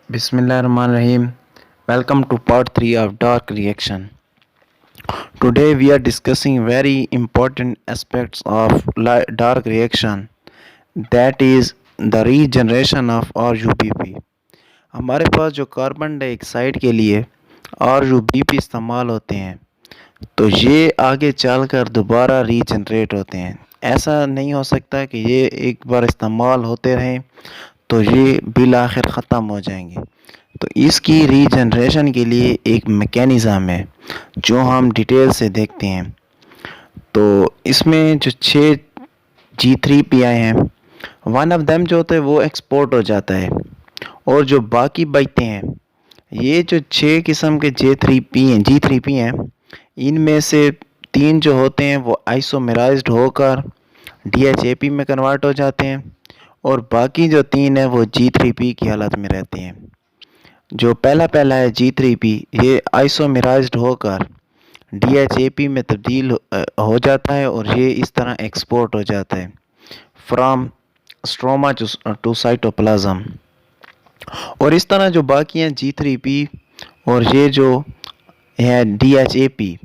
Bismillahirrahmanirrahim. Welcome to part 3 of dark reaction. Today we are discussing very important aspects of dark reaction, that is the regeneration of RUBP. हमारे पास जो carbon dioxide के लिए RUBP इस्तेमाल होते हैं तो ये आगे चलकर दोबारा रीजनरेट होते हैं। ऐसा नहीं हो सकता कि ये एक बार इस्तेमाल होते रहें तो ये बिल आखिर ख़त्म हो जाएंगे। तो इसकी रीजनरेशन के लिए एक मैकेनिज़्म है जो हम डिटेल से देखते हैं। तो इसमें जो 6 G3PI हैं, वन ऑफ देम जो होता है वो एक्सपोर्ट हो जाता है और जो बाकी बचते हैं, ये जो 6 किस्म के G3P हैं, इनमें से 3 जो होते हैं वो आइसोमेराइज्ड होकर DHAP में कन्वर्ट हो जाते हैं और बाकी जो 3 है वो G3P की हालत में रहते हैं। जो पहला है G3P, ये आइसोमेराइज्ड होकर DHAP में तब्दील हो जाता है और ये इस तरह एक्सपोर्ट हो जाता है फ्रॉम स्ट्रोमा टू साइटोप्लाज्म। और इस तरह जो बाकी हैं G3P और ये जो है DHAP,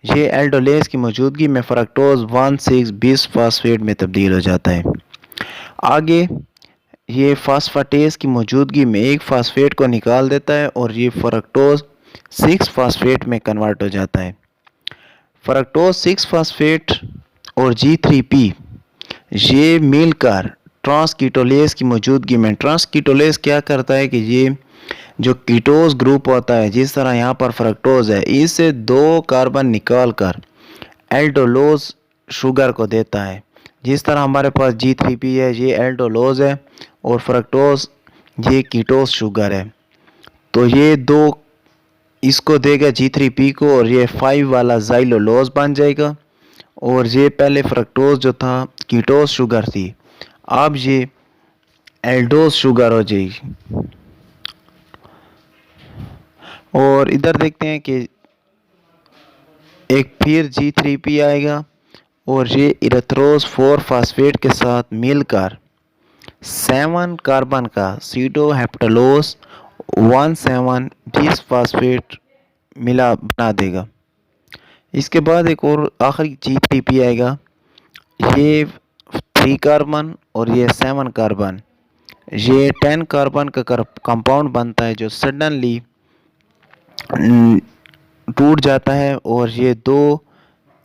ये एल्डोलेज की मौजूदगी में फ्रक्टोज 1,6-bis फॉस्फेट में तब्दील हो जाता है। आगे ये फास्फेटेज की मौजूदगी में एक फास्फेट को निकाल देता है और ये फ्रक्टोज 6 फास्फेट में कन्वर्ट हो जाता है। फ्रक्टोज 6 फास्फेट और G3P ये मिलकर ट्रांसकीटोलेज की मौजूदगी में, ट्रांसकीटोलेज क्या करता है कि ये जो कीटोज ग्रुप होता है, जिस तरह यहाँ पर फ्रक्टोज है, इससे 2 कार्बन निकाल कर एल्डोलोज शुगर को देता है। जिस तरह हमारे पास G3P है, ये एल्डोलोज है और फ्रक्टोज ये कीटोज शुगर है। तो ये 2 इसको देगा G3P को और ये 5 वाला ज़ाइलोलोज बन जाएगा। और ये पहले फ्रक्टोज जो था कीटोज शुगर थी, अब ये एल्डोज शुगर हो जाएगी। और इधर देखते हैं कि एक फिर G3P आएगा और ये इरेथ्रोज 4 फास्फेट के साथ मिलकर 7 कार्बन का सीडोहेप्टलोज 1,7-bis फॉस्फेट मिला बना देगा। इसके बाद एक और आखिरी G3P आएगा, ये 3 कार्बन और ये 7 कार्बन, ये 10 कार्बन का कंपाउंड बनता है जो सडनली टूट जाता है और ये 2,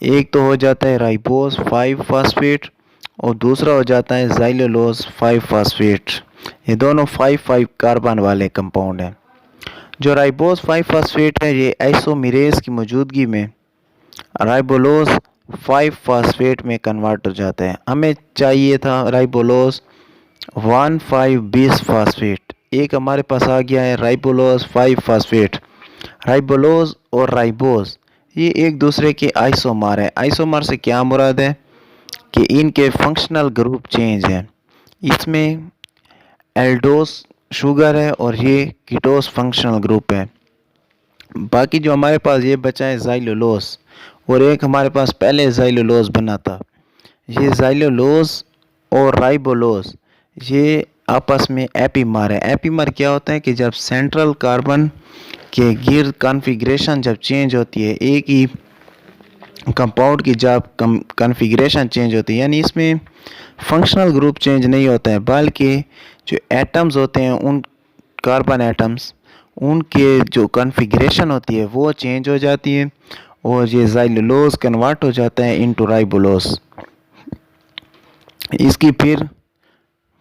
एक तो हो जाता है राइबोस 5 फास्फेट और दूसरा हो जाता है ज़ाइलोलोज 5 फास्फेट। ये दोनों 5-5 कार्बन वाले कंपाउंड हैं। जो राइबोस 5 फास्फेट है, ये आइसोमेरेज की मौजूदगी में राइबोलोज 5 फास्फेट में कन्वर्ट हो जाता है। हमें चाहिए था राइबोलोज 1,5-bis फॉस्फेट, एक हमारे पास आ गया है राइबोलोज 5 फास्फेट। राइबोलोज और राइबोज ये एक दूसरे के आइसोमर है। आइसोमर से क्या मुराद है कि इनके फंक्शनल ग्रुप चेंज है। इसमें एल्डोस शुगर है और ये कीटोस फंक्शनल ग्रुप है। बाकी जो हमारे पास ये बचा है ज़ाइलोलोज, और एक हमारे पास पहले ज़ाइलोलोज बना था। ये ज़ाइलोलोज और राइबोलोज ये आपस में एपीमर है। एपीमर क्या होता है कि जब सेंट्रल कार्बन के गिर्द कॉन्फ़िगरेशन जब चेंज होती है, एक ही कंपाउंड की जब कॉन्फ़िगरेशन चेंज होती है, यानी इसमें फंक्शनल ग्रुप चेंज नहीं होता है, बल्कि जो एटम्स होते हैं, उन कार्बन एटम्स, उनके जो कॉन्फ़िगरेशन होती है वो चेंज हो जाती है और ये ज़ाइलोलोज कन्वर्ट हो जाता है इनटू राइबोलोज। इसकी फिर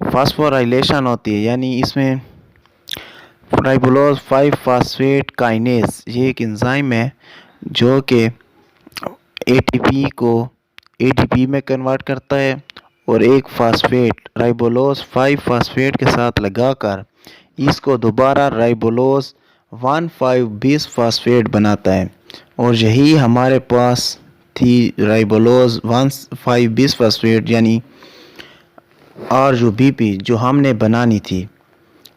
फास्फोराइलेशन होती है, यानी इसमें राइबोलोज 5 फास्फेट काइनेज ये एक एंजाइम है जो कि ATP को ADP में कन्वर्ट करता है और एक फास्फेट राइबोलोज 5 फास्फेट के साथ लगाकर इसको दोबारा राइबोलोज 1,5-bis फॉस्फेट बनाता है। और यही हमारे पास थी राइबोलोज 1,5-bis फॉस्फेट, यानी RUBP जो हमने बनानी थी।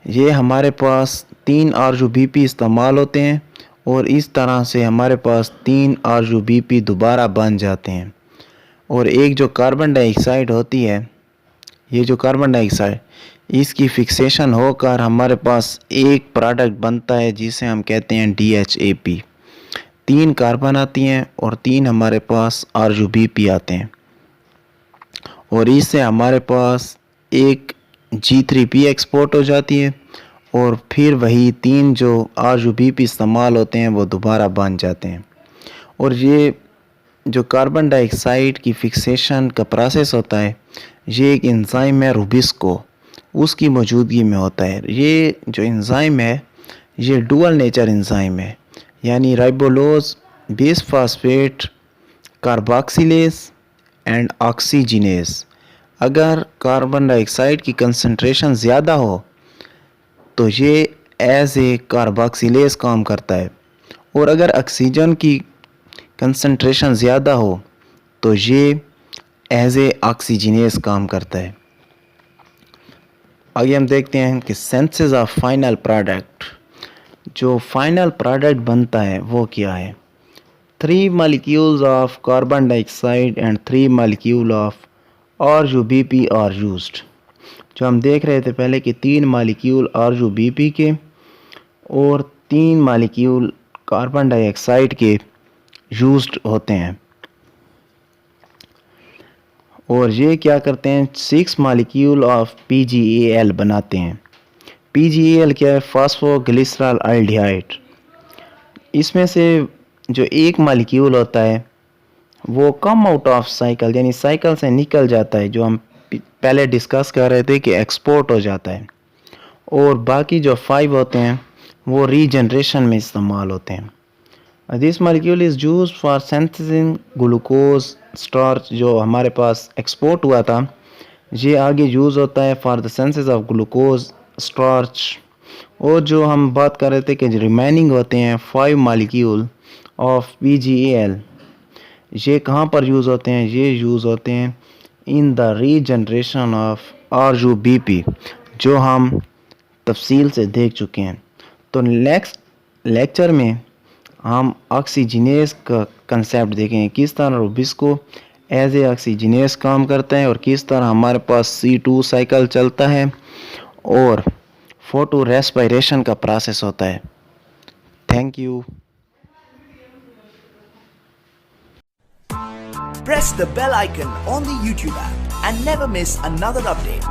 ये हमारे पास 3 RUBP इस्तेमाल होते हैं और इस तरह से हमारे पास 3 RUBP दोबारा बन जाते हैं। और एक जो कार्बन डाइऑक्साइड होती है, ये जो कार्बन डाइऑक्साइड इसकी फिक्सेशन होकर हमारे पास एक प्रोडक्ट बनता है जिसे हम कहते हैं DHAP। 3 कार्बन आती हैं और 3 हमारे पास RUBP आते हैं और इससे हमारे पास एक G3P एक्सपोर्ट हो जाती है और फिर वही 3 जो RUBP इस्तेमाल होते हैं वो दोबारा बन जाते हैं। और ये जो कार्बन डाइऑक्साइड की फिक्सेशन का प्रोसेस होता है, ये एक एंजाइम है रूबिस्को, उसकी मौजूदगी में होता है। ये जो एंजाइम है ये डुअल नेचर एंजाइम है, यानी ribulose base phosphate carboxylase and oxygenase. अगर कार्बन डाइऑक्साइड की कंसंट्रेशन ज़्यादा हो तो ये एज ए कार्बोक्सिलेज काम करता है और अगर ऑक्सीजन की कंसंट्रेशन ज़्यादा हो तो ये एज ए ऑक्सीजिनेज काम करता है। आगे हम देखते हैं कि सिंथेसिस ऑफ फाइनल प्रोडक्ट। जो फाइनल प्रोडक्ट बनता है वो क्या है? 3 molecules of carbon dioxide and 3 molecule of RUBP are used. जो हम देख रहे थे पहले कि 3 मॉलिक्यूल RUBP के और 3 मॉलिक्यूल कार्बन डाइऑक्साइड के यूज्ड होते हैं और ये क्या करते हैं 6 मॉलिक्यूल ऑफ PGAL बनाते हैं। PGAL क्या है? फास्फोग्लिसरॉल एल्डिहाइड। इसमें से जो एक मॉलिक्यूल होता है वो कम आउट ऑफ साइकिल यानी साइकिल से निकल जाता है, जो हम पहले डिस्कस कर रहे थे कि एक्सपोर्ट हो जाता है, और बाकी जो 5 होते हैं वो रीजनरेशन में इस्तेमाल होते हैं। This molecule is used for synthesising glucose starch. जो हमारे पास एक्सपोर्ट हुआ था ये आगे यूज़ होता है for the synthesis of glucose starch. और जो हम बात कर रहे थे कि रिमेनिंग होते हैं 5 मॉलिक्यूल ऑफ PGAL, ये कहाँ पर यूज़ होते हैं? ये यूज़ होते हैं in the regeneration of RUBP, जो हम तफसील से देख चुके हैं। तो नेक्स्ट लेक्चर में हम ऑक्सीजनेस का कंसेप्ट देखेंगे, किस तरह रूबिस्को एज ए ऑक्सीजनेस काम करता है और किस तरह हमारे पास C2 साइकिल चलता है और फोटो रेस्पिरेशन का प्रोसेस होता है। Thank you. Press the bell icon on the YouTube app and never miss another update.